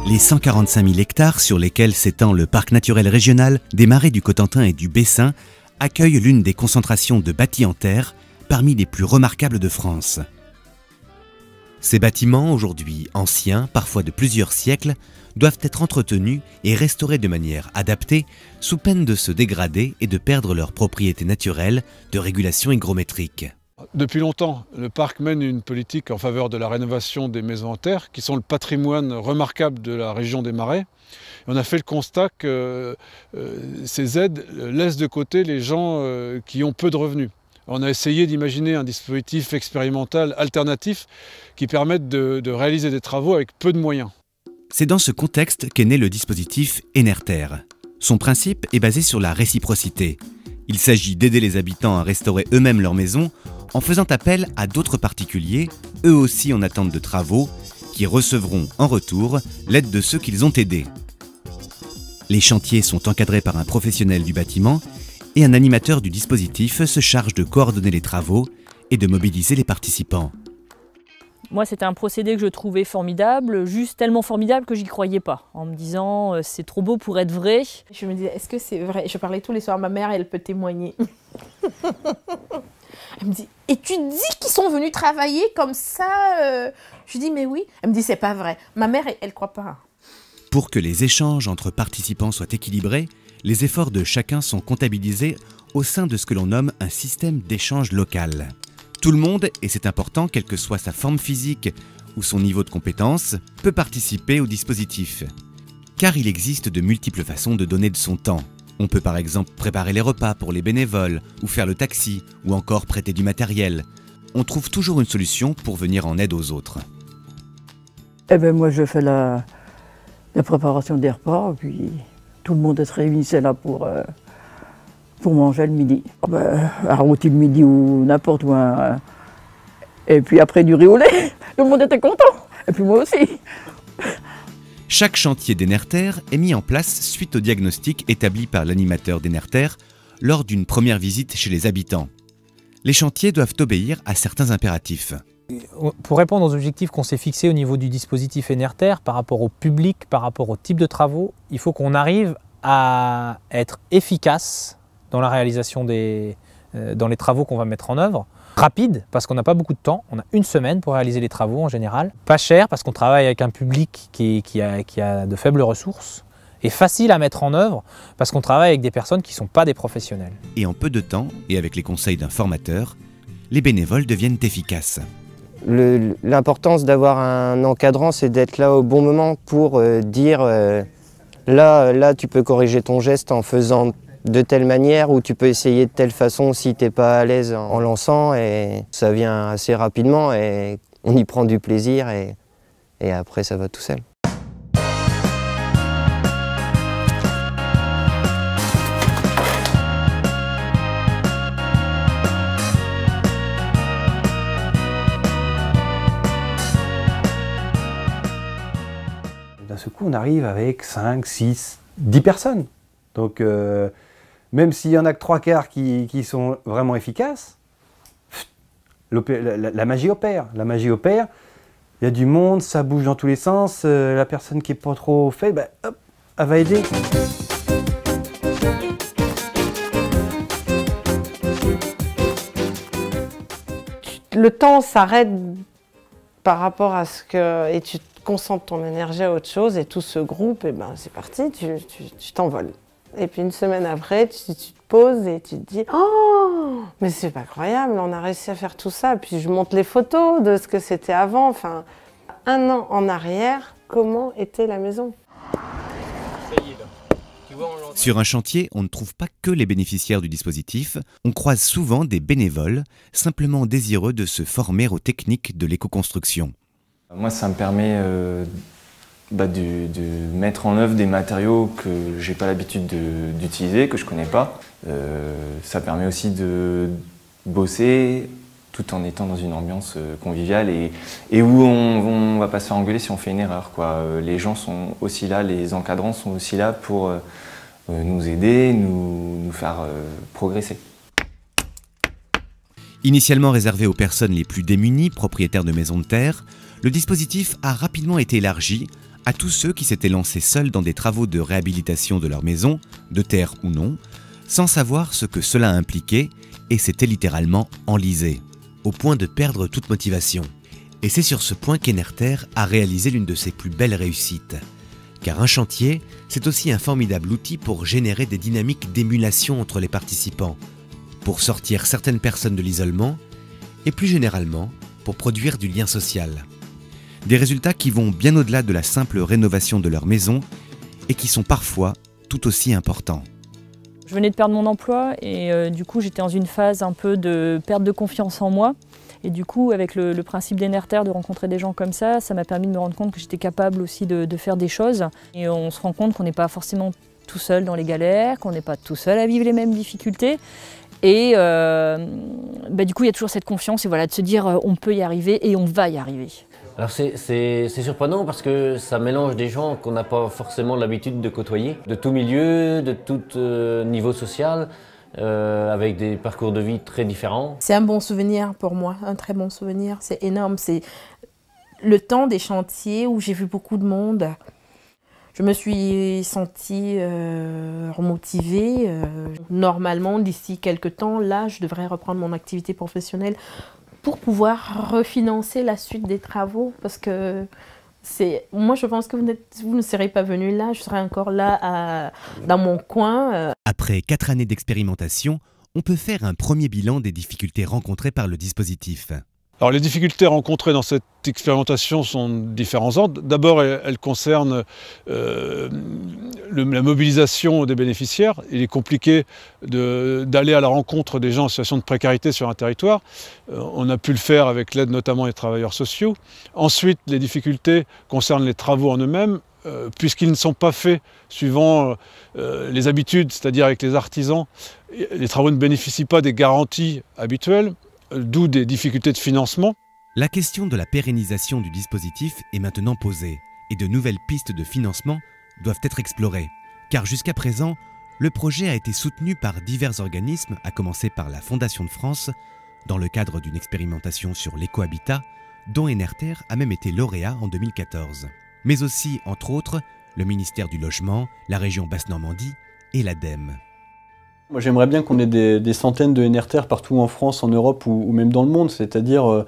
Les 145 000 hectares sur lesquels s'étend le parc naturel régional des Marais du Cotentin et du Bessin accueillent l'une des concentrations de bâtis en terre parmi les plus remarquables de France. Ces bâtiments, aujourd'hui anciens, parfois de plusieurs siècles, doivent être entretenus et restaurés de manière adaptée, sous peine de se dégrader et de perdre leurs propriétés naturelles de régulation hygrométrique. Depuis longtemps, le parc mène une politique en faveur de la rénovation des maisons en terre, qui sont le patrimoine remarquable de la région des Marais. On a fait le constat que ces aides laissent de côté les gens qui ont peu de revenus. On a essayé d'imaginer un dispositif expérimental alternatif qui permette de réaliser des travaux avec peu de moyens. C'est dans ce contexte qu'est né le dispositif Enerterre. Son principe est basé sur la réciprocité. Il s'agit d'aider les habitants à restaurer eux-mêmes leur maison en faisant appel à d'autres particuliers, eux aussi en attente de travaux, qui recevront en retour l'aide de ceux qu'ils ont aidés. Les chantiers sont encadrés par un professionnel du bâtiment et un animateur du dispositif se charge de coordonner les travaux et de mobiliser les participants. Moi, c'était un procédé que je trouvais formidable, juste tellement formidable que j'y croyais pas, en me disant c'est trop beau pour être vrai. Je me disais, est-ce que c'est vrai? Je parlais tous les soirs à ma mère et elle peut témoigner. Elle me dit, et tu dis qu'ils sont venus travailler comme ça Je dis, mais oui. Elle me dit, c'est pas vrai. Ma mère, elle croit pas. Pour que les échanges entre participants soient équilibrés, les efforts de chacun sont comptabilisés au sein de ce que l'on nomme un système d'échange local. Tout le monde, et c'est important, quelle que soit sa forme physique ou son niveau de compétence, peut participer au dispositif. Car il existe de multiples façons de donner de son temps. On peut par exemple préparer les repas pour les bénévoles, ou faire le taxi, ou encore prêter du matériel. On trouve toujours une solution pour venir en aide aux autres. Eh ben moi je fais la préparation des repas, puis tout le monde est réuni, c'est là pour manger le midi. Un rôti le midi ou n'importe où. Et puis après du riz au lait, tout le monde était content. Et puis moi aussi. Chaque chantier d'Enerterre est mis en place suite au diagnostic établi par l'animateur d'Enerterre lors d'une première visite chez les habitants. Les chantiers doivent obéir à certains impératifs. Pour répondre aux objectifs qu'on s'est fixés au niveau du dispositif Enerterre, par rapport au public, par rapport au type de travaux, il faut qu'on arrive à être efficace dans la réalisation dans les travaux qu'on va mettre en œuvre. Rapide, parce qu'on n'a pas beaucoup de temps, on a une semaine pour réaliser les travaux en général. Pas cher, parce qu'on travaille avec un public qui a de faibles ressources. Et facile à mettre en œuvre, parce qu'on travaille avec des personnes qui ne sont pas des professionnels. Et en peu de temps, et avec les conseils d'un formateur, les bénévoles deviennent efficaces. L'importance d'avoir un encadrant, c'est d'être là au bon moment pour dire là tu peux corriger ton geste en faisant de telle manière, ou tu peux essayer de telle façon si tu n'es pas à l'aise en lançant, et ça vient assez rapidement et on y prend du plaisir et après ça va tout seul. D'un seul coup, on arrive avec 5, 6, 10 personnes. Donc, même s'il y en a que 3/4 qui sont vraiment efficaces, la magie opère. La magie opère, il y a du monde, ça bouge dans tous les sens, la personne qui n'est pas trop faite, hop, elle va aider. Le temps s'arrête par rapport à ce que... Et tu concentres ton énergie à autre chose, et tout ce groupe, et c'est parti, tu t'envoles. Et puis une semaine après, tu te poses et tu te dis « Oh, mais c'est pas croyable, on a réussi à faire tout ça ». Puis je monte les photos de ce que c'était avant. Enfin, 1 an en arrière, comment était la maison? Sur un chantier, on ne trouve pas que les bénéficiaires du dispositif, on croise souvent des bénévoles, simplement désireux de se former aux techniques de l'éco-construction. Moi, ça me permet de mettre en œuvre des matériaux que j'ai pas l'habitude d'utiliser, que je connais pas. Ça permet aussi de bosser tout en étant dans une ambiance conviviale et où on va pas se faire engueuler si on fait une erreur, quoi. Les gens sont aussi là, les encadrants sont aussi là pour nous aider, nous faire progresser. Initialement réservé aux personnes les plus démunies, propriétaires de maisons de terre, le dispositif a rapidement été élargi à tous ceux qui s'étaient lancés seuls dans des travaux de réhabilitation de leur maison, de terre ou non, sans savoir ce que cela impliquait et s'étaient littéralement enlisés, au point de perdre toute motivation. Et c'est sur ce point qu'Enerter a réalisé l'une de ses plus belles réussites. Car un chantier, c'est aussi un formidable outil pour générer des dynamiques d'émulation entre les participants, pour sortir certaines personnes de l'isolement et plus généralement pour produire du lien social. Des résultats qui vont bien au-delà de la simple rénovation de leur maison et qui sont parfois tout aussi importants. Je venais de perdre mon emploi et du coup j'étais dans une phase un peu de perte de confiance en moi. Et du coup avec le principe d'Enerter, de rencontrer des gens comme ça m'a permis de me rendre compte que j'étais capable aussi de faire des choses. Et on se rend compte qu'on n'est pas forcément tout seul dans les galères, qu'on n'est pas tout seul à vivre les mêmes difficultés. Et du coup il y a toujours cette confiance et voilà, de se dire on peut y arriver et on va y arriver. Alors c'est surprenant parce que ça mélange des gens qu'on n'a pas forcément l'habitude de côtoyer, de tout milieu, de tout niveau social, avec des parcours de vie très différents. C'est un bon souvenir pour moi, un très bon souvenir, c'est énorme. C'est le temps des chantiers où j'ai vu beaucoup de monde. Je me suis sentie remotivée. Normalement, d'ici quelques temps, là, je devrais reprendre mon activité professionnelle pour pouvoir refinancer la suite des travaux. Parce que moi, je pense que vous ne serez pas venu là, je serai encore là dans mon coin. Après 4 années d'expérimentation, on peut faire un premier bilan des difficultés rencontrées par le dispositif. Alors les difficultés rencontrées dans cette expérimentation sont de différents ordres. D'abord, elles concernent la mobilisation des bénéficiaires. Il est compliqué d'aller à la rencontre des gens en situation de précarité sur un territoire. On a pu le faire avec l'aide notamment des travailleurs sociaux. Ensuite, les difficultés concernent les travaux en eux-mêmes, puisqu'ils ne sont pas faits suivant les habitudes, c'est-à-dire avec les artisans. Les travaux ne bénéficient pas des garanties habituelles, d'où des difficultés de financement. La question de la pérennisation du dispositif est maintenant posée et de nouvelles pistes de financement doivent être explorées. Car jusqu'à présent, le projet a été soutenu par divers organismes, à commencer par la Fondation de France, dans le cadre d'une expérimentation sur l'écohabitat, dont Enerter a même été lauréat en 2014. Mais aussi, entre autres, le ministère du Logement, la région Basse-Normandie et l'ADEME. Moi, j'aimerais bien qu'on ait des centaines de Enerter partout en France, en Europe ou même dans le monde, c'est-à-dire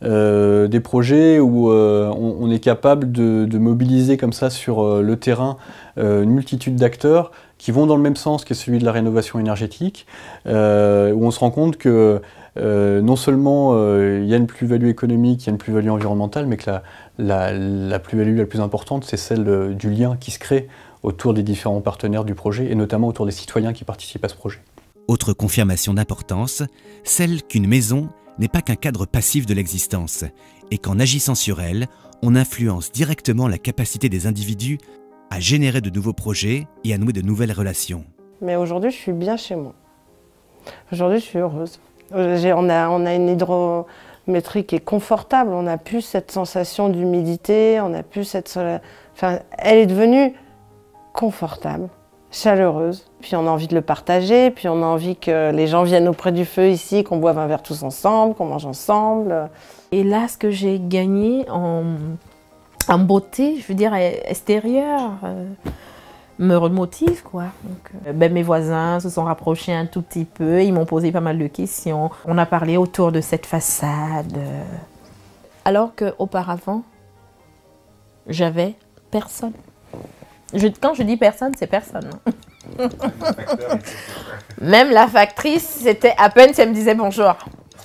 des projets où on est capable de mobiliser comme ça sur le terrain une multitude d'acteurs qui vont dans le même sens que celui de la rénovation énergétique, où on se rend compte que non seulement il y a une plus-value économique, il y a une plus-value environnementale, mais que la plus-value la plus importante, c'est celle du lien qui se crée autour des différents partenaires du projet, et notamment autour des citoyens qui participent à ce projet. Autre confirmation d'importance, celle qu'une maison n'est pas qu'un cadre passif de l'existence, et qu'en agissant sur elle, on influence directement la capacité des individus à générer de nouveaux projets et à nouer de nouvelles relations. Mais aujourd'hui, je suis bien chez moi. Aujourd'hui, je suis heureuse. On a une hydrométrie qui est confortable, on n'a plus cette sensation d'humidité, on n'a plus cette... Enfin, elle est devenue confortable, chaleureuse. Puis on a envie de le partager, puis on a envie que les gens viennent auprès du feu ici, qu'on boive un verre tous ensemble, qu'on mange ensemble. Et là, ce que j'ai gagné en beauté, je veux dire extérieure, me remotive, quoi. Donc, mes voisins se sont rapprochés un tout petit peu, ils m'ont posé pas mal de questions. On a parlé autour de cette façade. Alors qu'auparavant, j'avais personne. Quand je dis personne, c'est personne. Même la factrice, c'était à peine si elle me disait bonjour.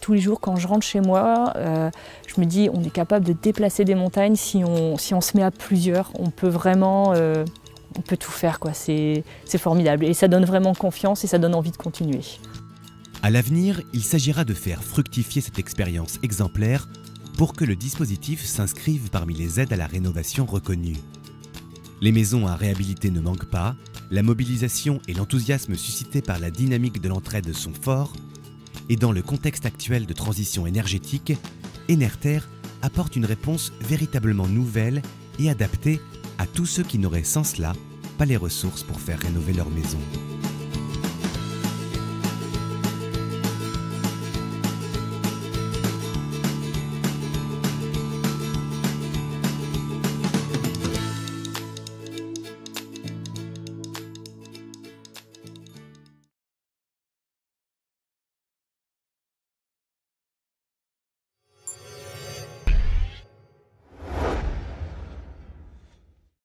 Tous les jours, quand je rentre chez moi, je me dis on est capable de déplacer des montagnes si on se met à plusieurs. On peut vraiment, on peut tout faire, quoi. C'est formidable et ça donne vraiment confiance et ça donne envie de continuer. À l'avenir, il s'agira de faire fructifier cette expérience exemplaire pour que le dispositif s'inscrive parmi les aides à la rénovation reconnues. Les maisons à réhabiliter ne manquent pas, la mobilisation et l'enthousiasme suscités par la dynamique de l'entraide sont forts, Et dans le contexte actuel de transition énergétique, Enerter apporte une réponse véritablement nouvelle et adaptée à tous ceux qui n'auraient sans cela pas les ressources pour faire rénover leur maison.